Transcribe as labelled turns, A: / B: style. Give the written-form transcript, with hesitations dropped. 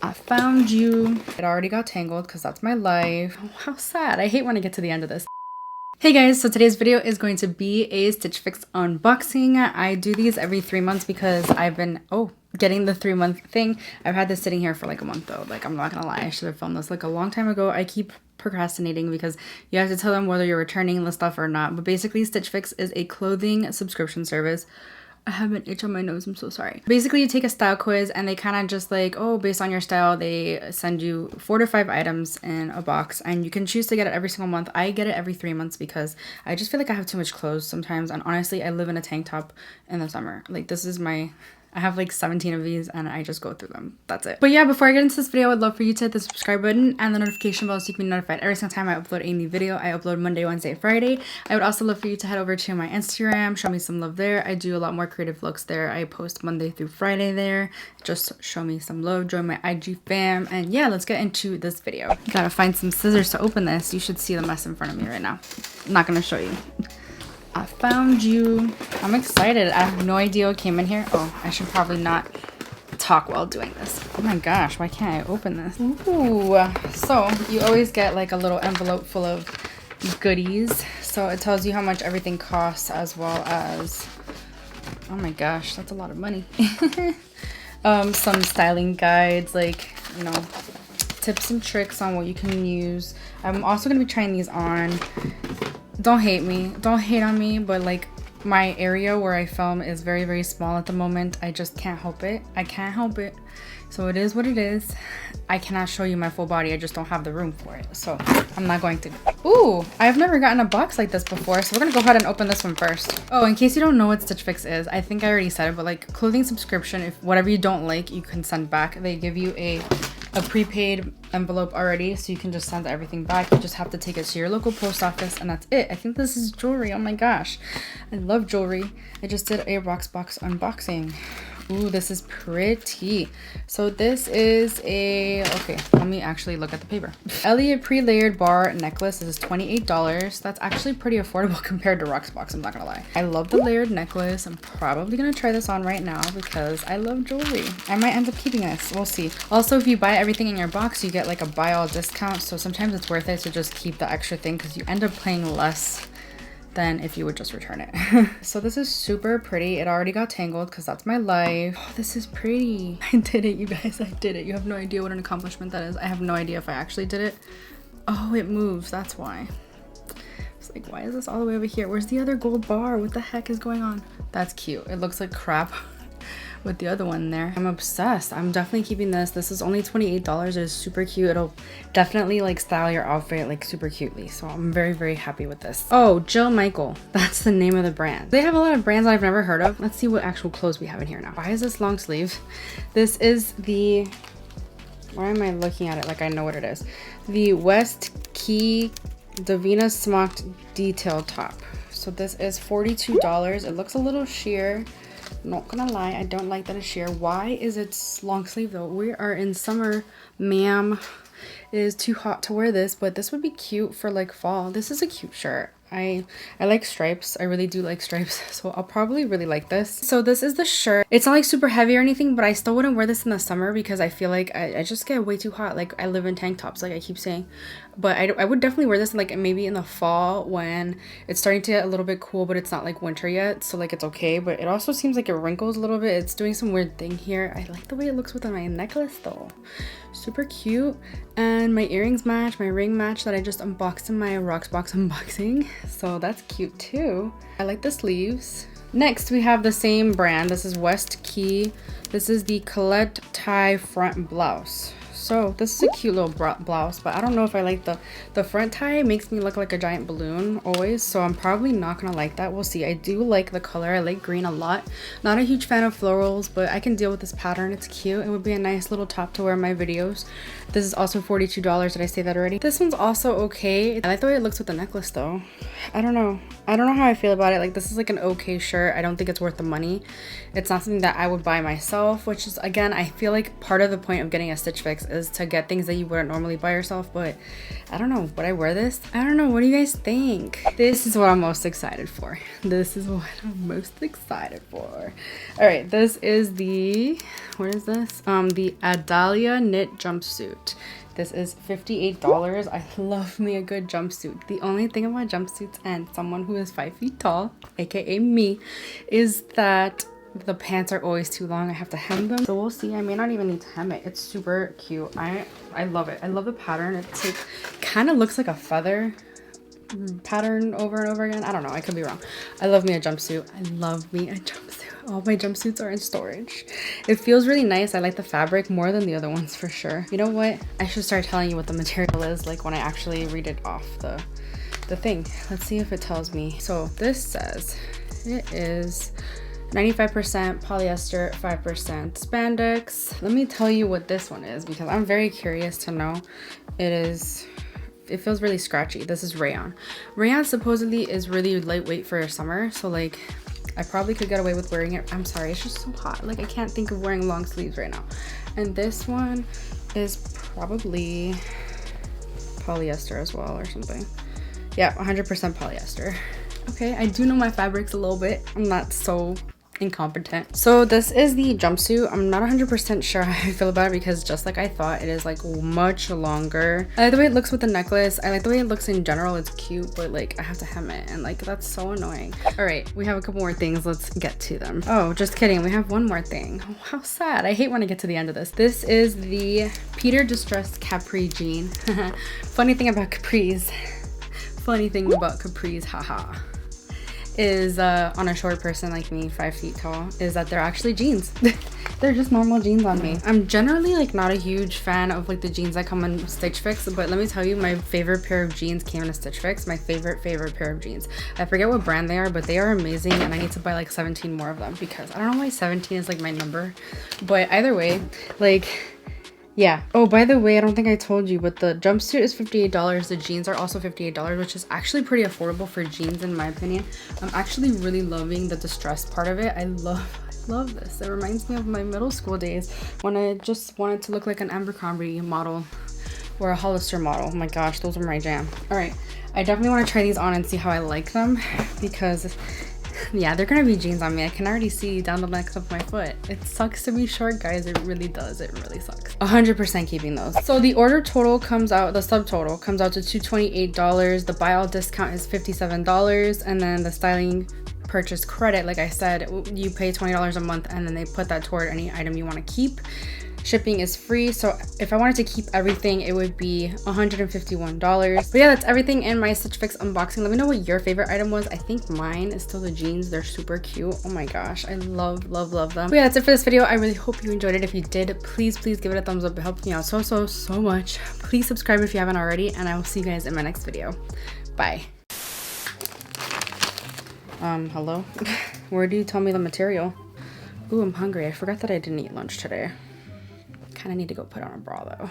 A: I found you. It already got tangled because that's my life. Oh, how sad. I hate when I get to the end of this. Hey guys, so today's video is going to be a Stitch Fix unboxing. I do these every 3 months because I've been, getting the 3-month thing. I've had this sitting here for like a month though. Like, I'm not gonna lie, I should have filmed this like a long time ago. I keep procrastinating because you have to tell them whether you're returning the stuff or not. But basically, Stitch Fix is a clothing subscription service. I have an itch on my nose, I'm so sorry. Basically, you take a style quiz and they kind of just like, based on your style, they send you 4 to 5 items in a box and you can choose to get it every single month. I get it every 3 months because I just feel like I have too much clothes sometimes, and honestly, I live in a tank top in the summer. Like, this is I have like 17 of these and I just go through them. That's it. But yeah, before I get into this video, I'd love for you to hit the subscribe button and the notification bell so you can be notified every single time I upload a new video. I upload Monday, Wednesday, Friday. I would also love for you to head over to my Instagram, show me some love there. I do a lot more creative looks there. I post Monday through Friday there. Just show me some love, join my IG fam, and yeah, let's get into this video. Gotta find some scissors to open this. You should see the mess in front of me right now. I'm not gonna show you. I found you. I'm excited. I have no idea what came in here. I should probably not talk while doing this. Oh my gosh, why can't I open this? Ooh. So you always get like a little envelope full of goodies. So it tells you how much everything costs, as well as, oh my gosh, that's a lot of money. Some styling guides, like, you know, tips and tricks on what you can use. I'm also going to be trying these on. Don't hate me, don't hate on me, but like, my area where I film is very, very small at the moment. I just can't help it. I can't help it. So it is what it is. I cannot show you my full body. I just don't have the room for it. So I'm not going to. Ooh, I've never gotten a box like this before. So we're gonna go ahead and open this one first. Oh, in case you don't know what Stitch Fix is, I think I already said it, but like, clothing subscription, if whatever you don't like, you can send back. They give you a prepaid envelope already, so you can just send everything back. You just have to take it to your local post office and that's it. I think this is jewelry. Oh my gosh, I love jewelry. I just did a box unboxing. Ooh, this is pretty. So this is okay, let me actually look at the paper. AIA pre-layered bar necklace. This is $28. That's actually pretty affordable compared to Roxbox, I'm not gonna lie. I love the layered necklace. I'm probably gonna try this on right now because I love jewelry. I might end up keeping this, we'll see. Also, if you buy everything in your box, you get like a buy all discount, so sometimes it's worth it to just keep the extra thing because you end up paying less than if you would just return it. So this is super pretty. It already got tangled because that's my life. Oh, this is pretty. I did it, you guys. I did it. You have no idea what an accomplishment that is. I have no idea if I actually did it. Oh, it moves. That's why. It's like, why is this all the way over here? Where's the other gold bar? What the heck is going on? That's cute. It looks like crap with the other one there. I'm obsessed. I'm definitely keeping this. This is only $28. It's super cute. It'll definitely like style your outfit like super cutely. So I'm very, very happy with this. Oh, Jill Michael. That's the name of the brand. They have a lot of brands that I've never heard of. Let's see what actual clothes we have in here now. Why is this long sleeve? This is the, why am I looking at it like I know what it is? The West Key Davina Smocked Detail Top. So this is $42. It looks a little sheer. Not gonna lie, I don't like that it's sheer. Why is it long sleeve though? We are in summer, ma'am. It is too hot to wear this, but this would be cute for like fall. This is a cute shirt. I like stripes. I really do like stripes, so I'll probably really like this. So this is the shirt. It's not like super heavy or anything, but I still wouldn't wear this in the summer because I feel like I just get way too hot. Like, I live in tank tops, like I keep saying. But I would definitely wear this like maybe in the fall when it's starting to get a little bit cool, but it's not like winter yet, so like it's okay. But it also seems like it wrinkles a little bit. It's doing some weird thing here. I like the way it looks with my necklace though. Super cute. And my earrings match, my ring match that I just unboxed in my Roxbox unboxing. So that's cute too. I like the sleeves. Next, we have the same brand. This is West Key. This is the Colette Tie Front Blouse. So this is a cute little blouse, but I don't know if I like the front tie. It makes me look like a giant balloon always, so I'm probably not gonna like that. We'll see. I do like the color. I like green a lot. Not a huge fan of florals, but I can deal with this pattern. It's cute. It would be a nice little top to wear in my videos. This is also $42. Did I say that already? This one's also okay. I like the way it looks with the necklace though. I don't know how I feel about it. Like, this is like an okay shirt. I don't think it's worth the money. It's not something that I would buy myself, which is, again, I feel like part of the point of getting a Stitch Fix is is to get things that you wouldn't normally buy yourself, but I don't know, would I wear this? I don't know, what do you guys think? This is what I'm most excited for. This is what I'm most excited for. All right, this is the, what is this? The Adalia knit jumpsuit. This is $58. I love me a good jumpsuit. The only thing about jumpsuits and someone who is 5 feet tall, aka me, is that the pants are always too long. I have to hem them. So we'll see. I may not even need to hem it. It's super cute. I love it. I love the pattern. It's like kind of looks like a feather pattern over and over again. I don't know. I could be wrong. I love me a jumpsuit. I love me a jumpsuit. All my jumpsuits are in storage. It feels really nice. I like the fabric more than the other ones for sure. You know what? I should start telling you what the material is like when I actually read it off the thing. Let's see if it tells me. So this says it is 95% polyester, 5% spandex. Let me tell you what this one is because I'm very curious to know. It feels really scratchy. This is rayon. Rayon supposedly is really lightweight for summer, so like I probably could get away with wearing it. I'm sorry, it's just so hot. Like I can't think of wearing long sleeves right now. And this one is probably polyester as well or something. Yeah, 100% polyester. Okay, I do know my fabrics a little bit. I'm not so incompetent. So this is the jumpsuit. I'm not 100% sure how I feel about it because just like I thought, it is like much longer. I like the way it looks with the necklace. I like the way it looks in general. It's cute, but like I have to hem it and like that's so annoying. All right, we have a couple more things. Let's get to them. Oh, just kidding. We have one more thing. Oh, how sad. I hate when I get to the end of this. This is the Peter Distressed Capri jean. Funny thing about capris. Funny thing about capris, haha, is on a short person like me, 5 feet tall, is that they're actually jeans. They're just normal jeans on me. I'm generally like not a huge fan of like the jeans that come in Stitch Fix, but let me tell you, my favorite pair of jeans came in a Stitch Fix. My favorite pair of jeans. I forget what brand they are, but they are amazing and I need to buy like 17 more of them because I don't know why 17 is like my number. But either way, like, yeah. Oh, by the way, I don't think I told you, but the jumpsuit is $58. The jeans are also $58, which is actually pretty affordable for jeans in my opinion. I'm actually really loving the distressed part of it. I love this. It reminds me of my middle school days when I just wanted to look like an Abercrombie model or a Hollister model. Oh my gosh, those are my jam. All right, I definitely want to try these on and see how I like them because yeah, they're gonna be jeans on me. I can already see down the length of my foot. It sucks to be short, guys. It really does. It really sucks. 100% keeping those. So the order total comes out, the subtotal comes out to $228. The buy all discount is $57, and then the styling purchase credit, like I said, you pay $20 a month, and then they put that toward any item you want to keep. Shipping is free, so if I wanted to keep everything, it would be $151. But yeah, that's everything in my Stitch Fix unboxing. Let me know what your favorite item was. I think mine is still the jeans. They're super cute. Oh my gosh, I love them. But yeah, that's it for this video. I really hope you enjoyed it. If you did, please give it a thumbs up. It helps me out so much. Please subscribe if you haven't already, and I will see you guys in my next video. Bye. Hello? Where do you tell me the material? Ooh, I'm hungry. I forgot that I didn't eat lunch today. Kind of need to go put on a bra though.